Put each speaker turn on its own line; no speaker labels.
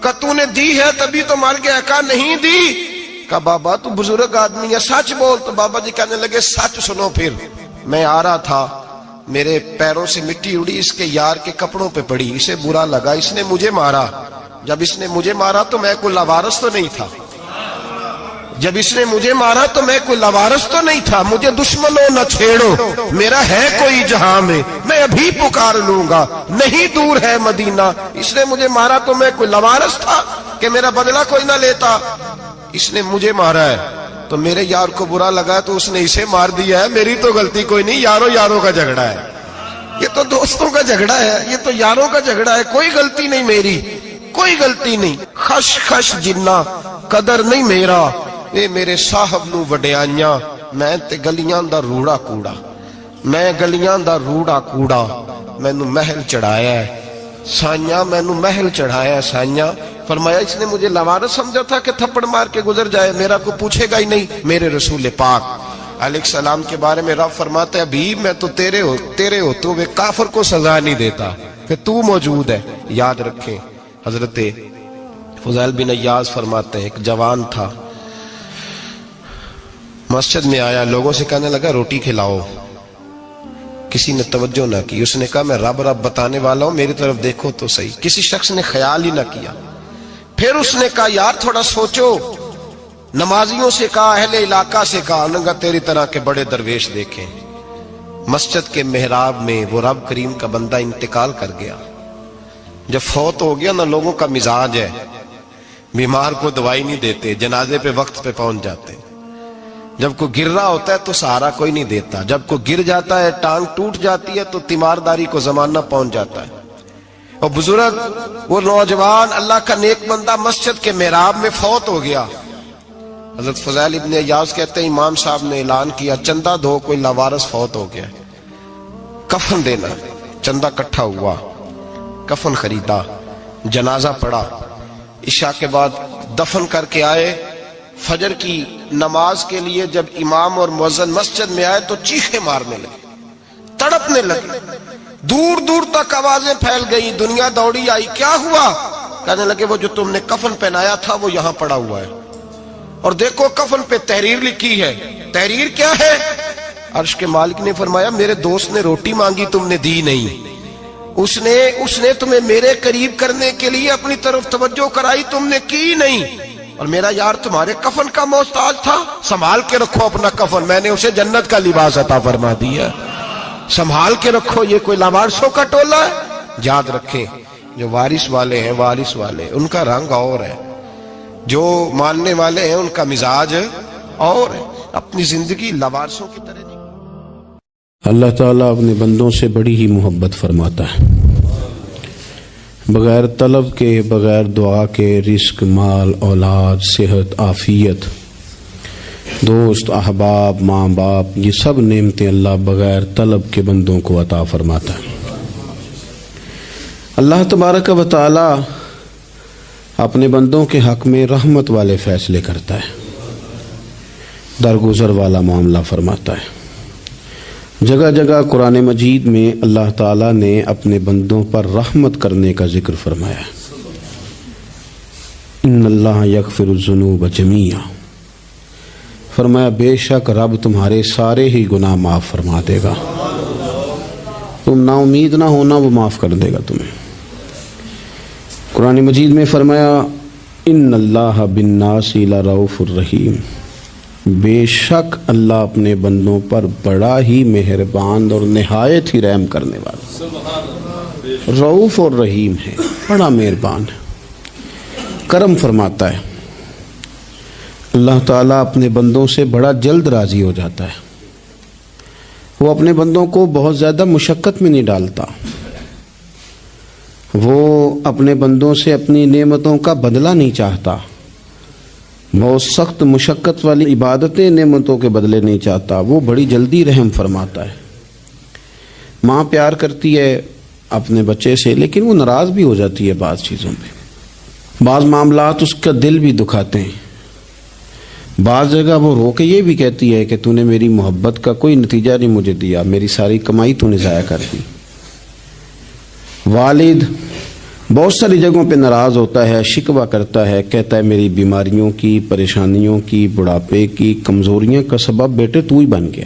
کہا تو نے دی ہے تبھی تو مر گیا. کہا نہیں دی. کہا بابا تو بزرگ آدمی ہے سچ بول. تو بابا جی کہنے لگے سچ سنو. پھر میں آ رہا تھا, میرے پیروں سے مٹی اڑی, اس کے یار کے کپڑوں پہ پڑی, اسے برا لگا, اس نے مجھے مارا. جب اس نے مجھے مارا تو میں کوئی لاوارث تو نہیں تھا. جب اس نے مجھے مارا تو میں کوئی لاوارث تو نہیں تھا. مجھے دشمنوں نہ چھیڑو, میرا ہے کوئی جہاں میں ابھی پکار لوں گا, نہیں دور ہے مدینہ. اس نے مجھے مارا تو میں کوئی لاوارث تھا کہ میرا بدلہ کوئی نہ لیتا. اس نے مجھے مارا ہے تو میرے یار کو برا لگا تو اس نے اسے مار دیا ہے. میری تو غلطی کوئی نہیں, یاروں کا جھگڑا ہے. یہ تو دوستوں کا جھگڑا ہے, یہ تو یاروں کا جھگڑا ہے. کوئی غلطی نہیں میری, کوئی غلطی نہیں. خش خش جنہ قدر نہیں میرا, اے میرے صاحب نو وڈیاں. میں تے گلیاں دا روڑا کوڑا, میں گلیاں دا روڑا کوڑا. مینوں محل چڑھایا ہے سائیاں, مینوں محل چڑھایا ہے سائیاں. فرمایا اس نے مجھے لاوارث سمجھا تھا کہ تھپڑ مار کے گزر جائے, میرا کو پوچھے گا ہی نہیں. میرے رسول پاک علیہ السلام کے بارے میں رب فرماتا ہے حبیب میں تو تیرے ہوتے ہوئے کافر کو سزا نہیں دیتا کہ تو موجود ہے. یاد رکھیں حضرت فضیل بن عیاض فرماتے ہیں ایک جوان تھا, مسجد میں آیا, لوگوں سے کہنے لگا روٹی کھلاؤ. کسی نے توجہ نہ کی. اس نے کہا میں رب بتانے والا ہوں, میری طرف دیکھو تو صحیح. کسی شخص نے خیال ہی نہ کیا. پھر اس نے کہا یار تھوڑا سوچو. نمازیوں سے کہا, اہل علاقہ سے کہا, انہوں نے کہا تیری طرح کے بڑے درویش دیکھیں. مسجد کے محراب میں وہ رب کریم کا بندہ انتقال کر گیا. جب فوت ہو گیا نا, لوگوں کا مزاج ہے بیمار کو دوائی نہیں دیتے, جنازے پہ وقت پہ پہنچ جاتے. جب کوئی گر رہا ہوتا ہے تو سہارا کوئی نہیں دیتا. جب کوئی گر جاتا ہے, ٹانگ ٹوٹ جاتی ہے, تو تیمارداری کو زمانہ پہنچ جاتا ہے. اور بزرگ وہ نوجوان اللہ کا نیک بندہ مسجد کے محراب میں فوت ہو گیا. حضرت فضیل ابن عیاض کہتے ہیں امام صاحب نے اعلان کیا چندہ دو, کوئی لاوارث فوت ہو گیا, کفن دینا. چندہ کٹھا ہوا, کفن خریدا, جنازہ پڑا. عشاء کے بعد دفن کر کے آئے. فجر کی نماز کے لیے جب امام اور مؤذن مسجد میں آئے تو چیخیں مارنے لگے, تڑپنے لگے. دور دور تک آوازیں پھیل گئی. دنیا دوڑی آئی, کیا ہوا؟ کہنے لگے وہ جو تم نے کفن پہنایا تھا وہ یہاں پڑا ہوا ہے, اور دیکھو کفن پہ تحریر لکھی ہے. تحریر کیا ہے؟ عرش کے مالک نے فرمایا میرے دوست نے روٹی مانگی, تم نے دی نہیں. اس نے تمہیں میرے قریب کرنے کے لیے اپنی طرف توجہ کرائی, تم نے کی نہیں. اور میرا یار تمہارے کفن کا محتاج تھا, سنبھال کے رکھو اپنا کفن, میں نے اسے جنت کا لباس عطا فرما دیا, سنبھال کے رکھو. یہ کوئی لاوارثوں کا ٹولہ ہے؟ یاد رکھیں جو وارث والے ہیں, وارث والے ان کا رنگ اور ہے, جو ماننے والے ہیں ان کا مزاج اور ہے. اپنی زندگی لاوارثوں کی طرح نہیں.
اللہ تعالیٰ اپنے بندوں سے بڑی ہی محبت فرماتا ہے. بغیر طلب کے, بغیر دعا کے رزق, مال, اولاد, صحت, عافیت, دوست, احباب, ماں باپ, یہ سب نعمتیں اللہ بغیر طلب کے بندوں کو عطا فرماتا ہے. اللہ تبارک و تعالی اپنے بندوں کے حق میں رحمت والے فیصلے کرتا ہے, درگزر والا معاملہ فرماتا ہے. جگہ جگہ قرآن مجید میں اللہ تعالیٰ نے اپنے بندوں پر رحمت کرنے کا ذکر فرمایا ہے. ان اللہ یغفر الذنوب جمیعا, فرمایا بے شک رب تمہارے سارے ہی گناہ معاف فرما دے گا. تم نا امید نہ ہونا, وہ معاف کر دے گا تمہیں. قرآن مجید میں فرمایا ان اللہ بالناس لرؤوف الرحیم, بے شک اللہ اپنے بندوں پر بڑا ہی مہربان اور نہایت ہی رحم کرنے والا, رؤوف اور رحیم ہے, بڑا مہربان ہے, کرم فرماتا ہے. اللہ تعالیٰ اپنے بندوں سے بڑا جلد راضی ہو جاتا ہے. وہ اپنے بندوں کو بہت زیادہ مشقت میں نہیں ڈالتا. وہ اپنے بندوں سے اپنی نعمتوں کا بدلہ نہیں چاہتا. بہت سخت مشقت والی عبادتیں نعمتوں کے بدلے نہیں چاہتا. وہ بڑی جلدی رحم فرماتا ہے. ماں پیار کرتی ہے اپنے بچے سے, لیکن وہ ناراض بھی ہو جاتی ہے بعض چیزوں پہ. بعض معاملات اس کا دل بھی دکھاتے ہیں. بعض جگہ وہ رو کے یہ بھی کہتی ہے کہ تو نے میری محبت کا کوئی نتیجہ نہیں مجھے دیا, میری ساری کمائی تو نے ضائع کر دی. والد بہت ساری جگہوں پہ ناراض ہوتا ہے، شکوہ کرتا ہے، کہتا ہے میری بیماریوں کی، پریشانیوں کی، بڑھاپے کی، کمزوریاں کا سبب بیٹے تو ہی بن گیا۔